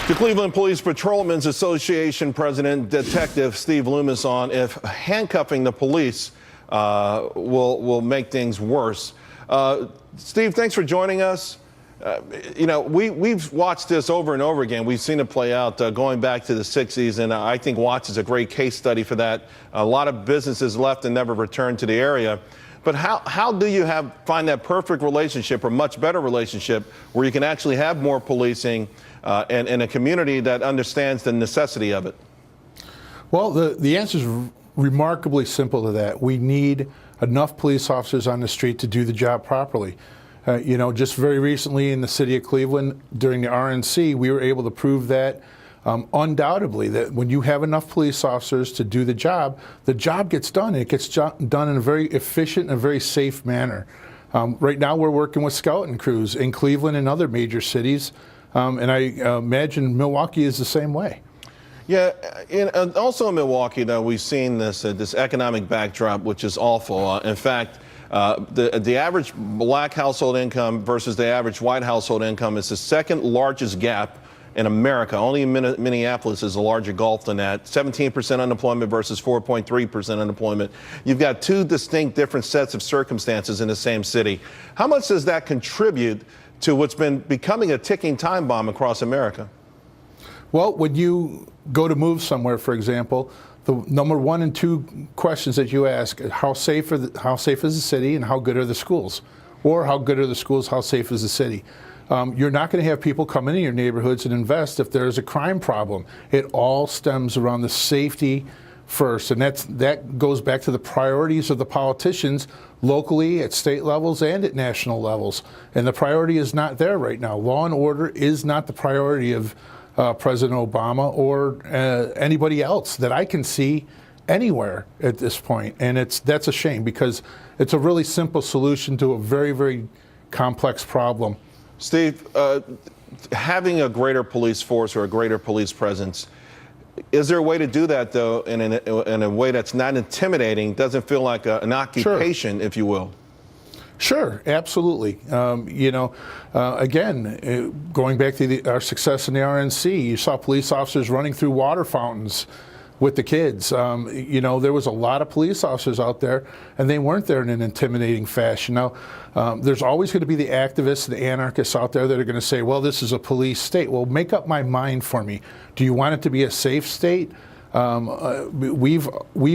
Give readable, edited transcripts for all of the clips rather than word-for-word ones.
The Cleveland Police Patrolmen's Association President Detective Steve Loomis on if handcuffing the police will make things worse. Steve, thanks for joining us. We've watched this over and over again. We've seen it play out going back to the 60s, and I think Watts is a great case study for that. A lot of businesses left and never returned to the area. But how do you find that perfect relationship, or much better relationship, where you can actually have more policing and a community that understands the necessity of it? Well, the answer is remarkably simple to that. We need enough police officers on the street to do the job properly. Just very recently in the city of Cleveland during the RNC, we were able to prove that undoubtedly that when you have enough police officers to do the job gets done. And it gets done in a very efficient and very safe manner. Right now we're working with scouting crews in Cleveland and other major cities, and I imagine Milwaukee is the same way. Yeah, and also in Milwaukee, though, we've seen this economic backdrop, which is awful. In fact, the average black household income versus the average white household income is the second largest gap in America. Only Minneapolis is a larger gulf than that. 17% unemployment versus 4.3% unemployment. You've got two distinct different sets of circumstances in the same city. How much does that contribute to what's been becoming a ticking time bomb across America? Well, when you go to move somewhere, for example, the number 1 and 2 questions that you ask are how safe is the city and how good are the schools? Or how good are the schools, how safe is the city? You're not going to have people come into your neighborhoods and invest if there's a crime problem. It all stems around the safety first, and that goes back to the priorities of the politicians locally, at state levels, and at national levels. And the priority is not there right now. Law and order is not the priority of President Obama or anybody else that I can see anywhere at this point. And that's a shame, because it's a really simple solution to a very, very complex problem. Steve, having a greater police force or a greater police presence, is there a way to do that, though, in a way that's not intimidating, doesn't feel like an occupation, if you will? Sure, absolutely. Again, going back to our success in the RNC, you saw police officers running through water fountains with the kids. There was a lot of police officers out there, and they weren't there in an intimidating fashion. Now, there's always going to be the activists, the anarchists out there that are going to say, well, this is a police state. Well, make up my mind for me. Do you want it to be a safe state? We've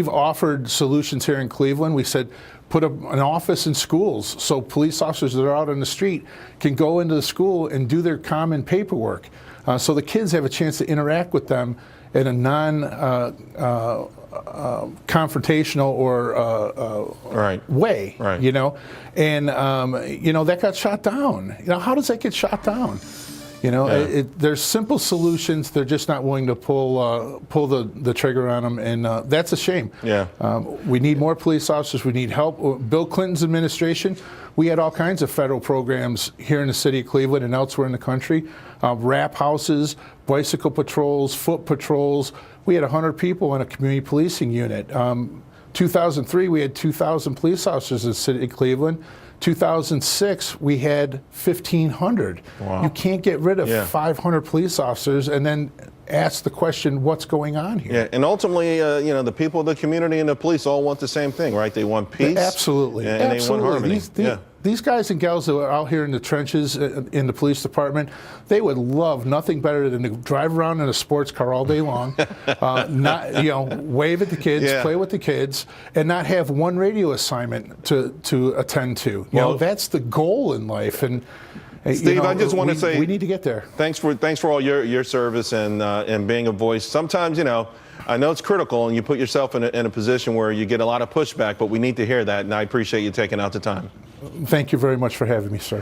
offered solutions here in Cleveland. We said, put an office in schools so police officers that are out on the street can go into the school and do their common paperwork. So the kids have a chance to interact with them in a non-confrontational or way, right. And that got shot down. How does that get shot down? There's simple solutions. They're just not willing to pull the trigger on them, and that's a shame. Yeah. We need more police officers. We need help. Bill Clinton's administration, we had all kinds of federal programs here in the city of Cleveland and elsewhere in the country. Wrap houses, bicycle patrols, foot patrols. We had 100 people in a community policing unit. 2003, we had 2,000 police officers in the city of Cleveland. 2006, we had 1,500. Wow. You can't get rid of 500 police officers and then ask the question, what's going on here? Yeah, and ultimately, the people of the community and the police all want the same thing, right? They want peace. Absolutely. And they want harmony. These guys and gals that are out here in the trenches in the police department, they would love nothing better than to drive around in a sports car all day long, wave at the kids, play with the kids, and not have one radio assignment to attend to. That's the goal in life. And Steve, I just want to say we need to get there. Thanks for all your service and being a voice. Sometimes, I know it's critical, and you put yourself in a position where you get a lot of pushback, but we need to hear that, and I appreciate you taking out the time. Thank you very much for having me, sir.